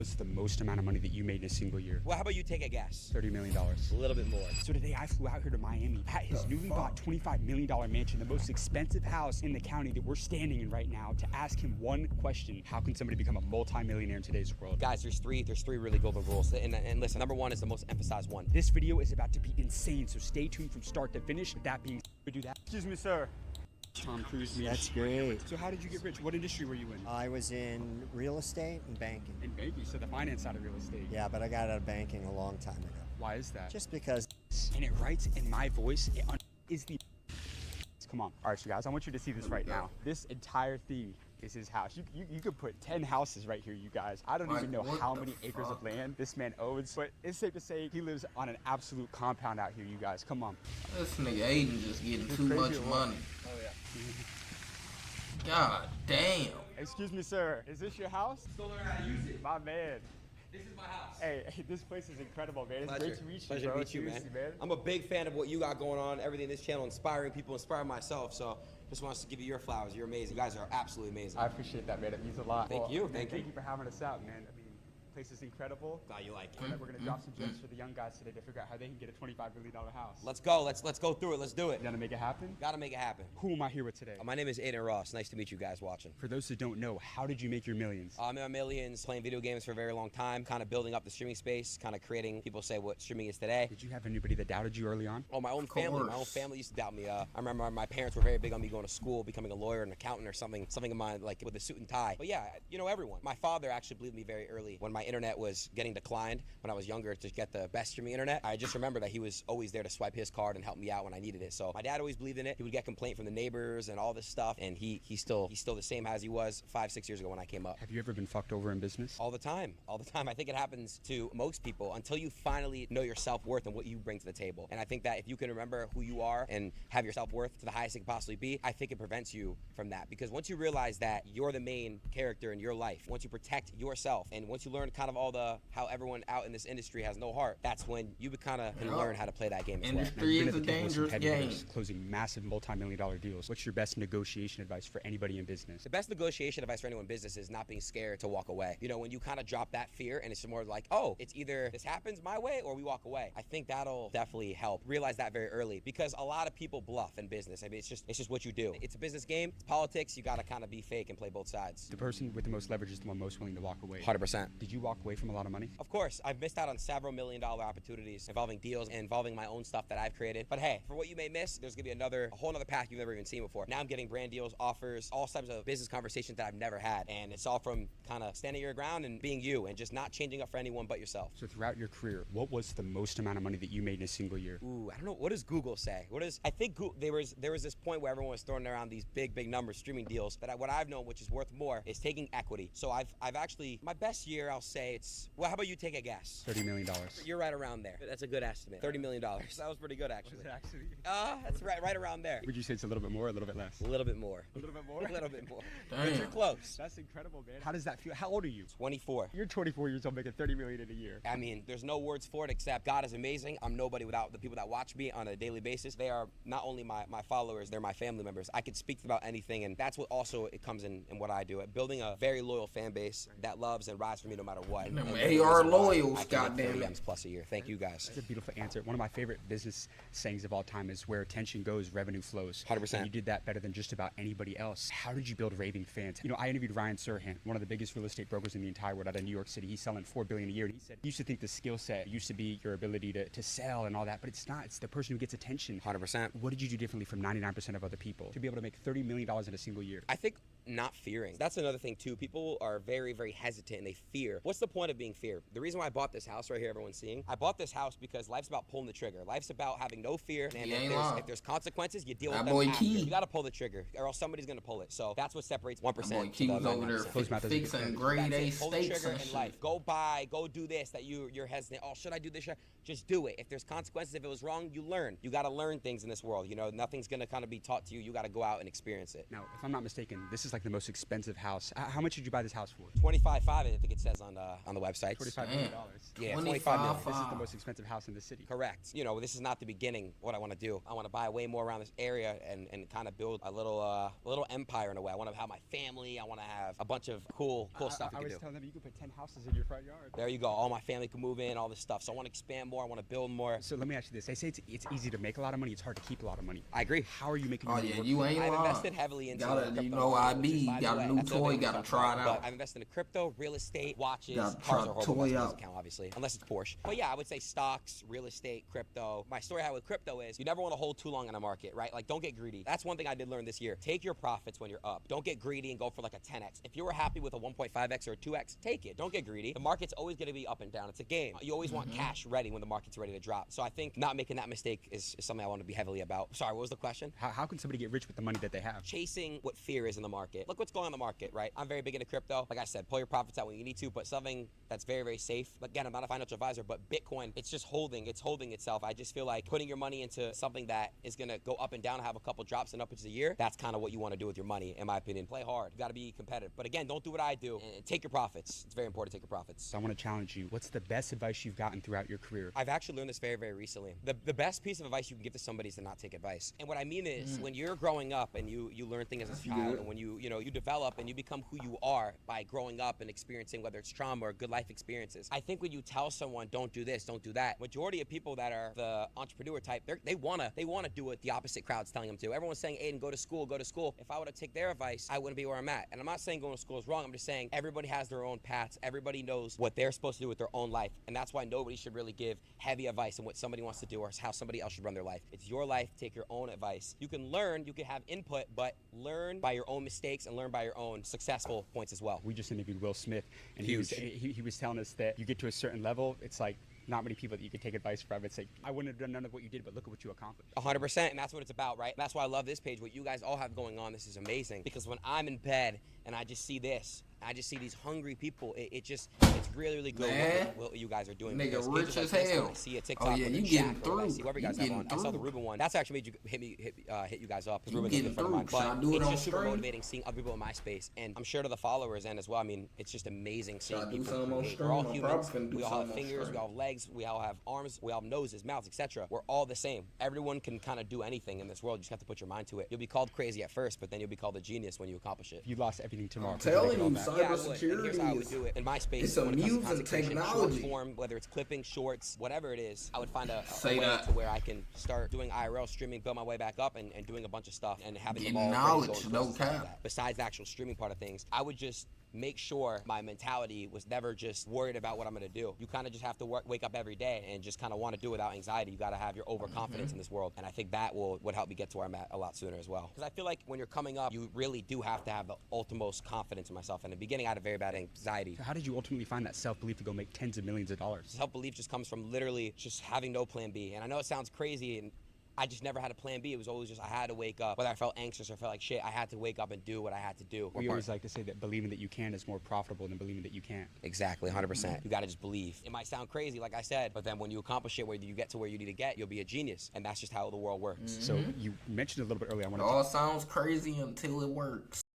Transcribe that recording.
What's the most amount of money that you made in a single year? Well, how about you take a guess? $30 million. A little bit more. So today I flew out here to Miami at his newly bought $25 million mansion, the most expensive house in the county that we're standing in right now, to ask him one question. How can somebody become a multi-millionaire in today's world? Guys, there's three really golden rules. And listen, number one is the most emphasized one. This video is about to be insane, so stay tuned from start to finish. With that being, we do that. Excuse me, sir. Tom Cruise. That's great. So how did you get rich? What industry were you in? I was in real estate and banking. In banking, so the finance side of real estate. Yeah, but I got out of banking a long time ago. Why is that? Just because. And it writes in my voice, is the... Come on. All right, so guys, I want you to see this right now. This entire thing is his house. You could put 10 houses right here, you guys. I don't even know how many acres of land this man owns, but it's safe to say he lives on an absolute compound out here, you guys. Come on. This nigga Adin just getting too much money. Oh, yeah. God damn. Excuse me, sir. Is this your house? Go learn how to use it. My man. This is my house. Hey, this place is incredible, man. It's great to meet you, Pleasure bro. to meet you, man. I'm a big fan of what you got going on, everything in this channel, inspiring people, inspiring myself. So just wants to give you your flowers. You're amazing. You guys are absolutely amazing. I appreciate that, man. It means a lot. Thank you. Thank you for having us out, man. I mean, the place is incredible. Glad you like it. We're gonna drop some gems for the young guys today to figure out how they can get a $25 million house. Let's go. Let's go through it. Let's do it. You gotta make it happen? Gotta make it happen. Who am I here with today? My name is Adin Ross. Nice to meet you guys watching. For those who don't know, how did you make your millions? I'm in my millions, playing video games for a very long time, kind of building up the streaming space, kind of creating, people say what streaming is today. Did you have anybody that doubted you early on? Oh, my own family. My own family used to doubt me. I remember my parents were very big on me going to school, becoming a lawyer, an accountant, or something in mind, like with a suit and tie. But yeah, you know, everyone. My father actually believed me very early when my internet was getting declined when I was younger to get the best streaming internet. I just remember that he was always there to swipe his card and help me out when I needed it. So my dad always believed in it. He would get complaint from the neighbors and all this stuff, and he's still the same as he was 5-6 years ago when I came up. Have you ever been fucked over in business? All the time. I think it happens to most people until you finally know your self-worth and what you bring to the table. And I think that if you can remember who you are and have your self-worth to the highest it can possibly be, I think it prevents you from that. Because once you realize that you're the main character in your life, once you protect yourself, and once you learn kind of how everyone out in this industry has no heart, that's when you kind of can learn how to play that game as well. Industry is a dangerous game. Closing massive multi-million-dollar deals. What's your best negotiation advice for anybody in business? The best negotiation advice for anyone in business is not being scared to walk away. You know, when you kind of drop that fear and it's more like, oh, it's either this happens my way or we walk away. I think that'll definitely help. Realize that very early, because a lot of people bluff in business. I mean, it's just what you do. It's a business game. It's politics. You got to kind of be fake and play both sides. The person with the most leverage is the one most willing to walk away. 100%. Did you walk away from a lot of money? Of course. I've missed out on several million-dollar opportunities involving deals and involving my own stuff that I've created. But hey, for what you may miss, there's gonna be a whole other path you've never even seen before. Now I'm getting brand deals, offers, all types of business conversations that I've never had. And it's all from kind of standing your ground and being you and just not changing up for anyone but yourself. So throughout your career, what was the most amount of money that you made in a single year? Ooh, I don't know. What does Google say? I think there was this point where everyone was throwing around these big numbers, streaming deals. But what I've known, which is worth more, is taking equity. So I've actually, my best year, I'll say well, how about you take a guess? $30 million. You're right around there. That's a good estimate. $30 million. That was pretty good, actually. Was it actually? That's right around there. Would you say it's a little bit more or a little bit less? A little bit more. A little bit more? A little bit more. Damn. But you're close. That's incredible, man. How does that feel? How old are you? 24. You're 24 years old making $30 million in a year. I mean, there's no words for it except God is amazing. I'm nobody without the people that watch me on a daily basis. They are not only my followers, they're my family members. I can speak about anything, and that's what also it comes in what I do. Building a very loyal fan base that loves and rides for me no matter what. AR loyals, goddamn it. Plus a year. Thank you guys. That's a beautiful answer. One of my favorite business sayings of all time is where attention goes, revenue flows. 100%. And you did that better than just about anybody else. How did you build raving fans? You know, I interviewed Ryan Serhant, one of the biggest real estate brokers in the entire world out of New York City. He's selling $4 billion a year. And he said, you used to think the skill set used to be your ability to sell and all that, but it's not. It's the person who gets attention. 100%. What did you do differently from 99% of other people to be able to make $30 million in a single year? I think not fearing. That's another thing too. People are very, very hesitant and they fear. What's the point of being feared? The reason why I bought this house right here, everyone's seeing, I bought this house because life's about pulling the trigger. Life's about having no fear. And if there's consequences, you deal with them after. You gotta pull the trigger or else somebody's gonna pull it. So that's what separates 1%. Boy, Key was over there fixing grade A steaks and shit. Life. Go do this that you're hesitant. Oh, should I do this? Just do it. If there's consequences, if it was wrong, you learn. You gotta learn things in this world. You know, nothing's gonna kind of be taught to you. You gotta go out and experience it. Now, if I'm not mistaken, this is like the most expensive house. How much did you buy this house for? 25.5, I think it says on on the website. $45 million. Yeah, 25 million. This is the most expensive house in the city. Correct. You know, this is not the beginning. What I want to do, I want to buy way more around this area and kind of build a little empire in a way. I want to have my family. I want to have a bunch of cool stuff. I was telling them you could put 10 houses in your front yard. There you go. All my family can move in. All this stuff. So I want to expand more. I want to build more. So let me ask you this: they say it's easy to make a lot of money. It's hard to keep a lot of money. I agree. How are you making? Oh money yeah, you ain't lying. I've invested heavily into you know, IB, got a new toy, got to try it out. But I've invested in crypto, real estate, watches, Gotta cars try are the horrible toy investments out. account, obviously, unless it's Porsche. But yeah, I would say stocks, real estate, crypto. My story I had with crypto is you never want to hold too long in a market, right? Like, don't get greedy. That's one thing I did learn this year. Take your profits when you're up. Don't get greedy and go for like a 10x. If you were happy with a 1.5x or a 2x, take it. Don't get greedy. The market's always going to be up and down. It's a game. You always want cash ready when the market's ready to drop. So I think not making that mistake is something I want to be heavily about. Sorry, what was the question? How can somebody get rich with the money that they have? Chasing what fear is in the market. Look what's going on in the market, right? I'm very big into crypto. Like I said, pull your profits out when you need to, but something that's very, very safe. Again, I'm not a financial advisor, but Bitcoin, it's just holding itself. I just feel like putting your money into something that is going to go up and down and have a couple drops and up into the year, that's kind of what you want to do with your money, in my opinion. Play hard. You got to be competitive. But again, don't do what I do and take your profits. It's very important to take your profits. So I want to challenge you. What's the best advice you've gotten throughout your career? I've actually learned this very, very recently. The best piece of advice you can give to somebody is to not take advice. And what I mean is when you're growing up and you learn things as a child, and when you develop and you become who you are by growing up and experiencing whether it's trauma or good life experiences. I think when you tell someone don't do this, don't do that, majority of people that are the entrepreneur type, they wanna do what the opposite crowd's telling them to. Everyone's saying, Aiden, go to school. If I would have taken their advice, I wouldn't be where I'm at. And I'm not saying going to school is wrong. I'm just saying everybody has their own paths. Everybody knows what they're supposed to do with their own life. And that's why nobody should really give heavy advice on what somebody wants to do or how somebody else should run their life. It's your life. Take your own advice. You can learn, you can have input, but learn by your own mistakes and learn by your own successful points as well. We just interviewed Will Smith, and he was telling us that you get to a certain level, it's like not many people that you can take advice from. It's like, I wouldn't have done none of what you did, but look at what you accomplished. 100%, and that's what it's about, right? That's why I love this page. What you guys all have going on, this is amazing. Because when I'm in bed and I just see this, I just see these hungry people. It's really, really good what you guys are doing. Nigga rich as hell. I see a TikTok. Oh yeah, you getting through. I see whoever you guys have on. I saw the Ruben one. That's actually made you hit you guys up. Because Ruben's a good friend of mine. But it's just super motivating seeing other people in my space, and I'm sure to the followers and as well. I mean, it's just amazing seeing people. We're all humans. We all have fingers. We all have legs. We all have arms. We all have noses, mouths, etc. We're all the same. Everyone can kind of do anything in this world. You just have to put your mind to it. You'll be called crazy at first, but then you'll be called a genius when you accomplish it. If you lost everything tomorrow, I'm telling you, cybersecurity. Here's how I would do it in my space. It's a when it comes to music content creation, technology. short form, whether it's clipping, shorts, whatever it is, I would find a Say way that. to where I can start doing IRL streaming, build my way back up, and doing a bunch of stuff and having Getting them all knowledge, ready to go no into places like cap. that. Besides the actual streaming part of things, I would just make sure my mentality was never just worried about what I'm going to do. You kind of just have to wake up every day and just kind of want to do it without anxiety. You got to have your overconfidence in this world. And I think that would help me get to where I'm at a lot sooner as well. Because I feel like when you're coming up, you really do have to have the utmost confidence in myself. In the beginning, I had a very bad anxiety. So how did you ultimately find that self-belief to go make tens of millions of dollars? Self-belief just comes from literally just having no plan B. And I know it sounds crazy, and I just never had a plan B. It was always just I had to wake up. Whether I felt anxious or felt like shit, I had to wake up and do what I had to do. We always like to say that believing that you can is more profitable than believing that you can't. Exactly, 100%. You got to just believe. It might sound crazy, like I said, but then when you accomplish it, where you get to where you need to get, you'll be a genius. And that's just how the world works. So you mentioned a little bit earlier. It all sounds crazy until it works.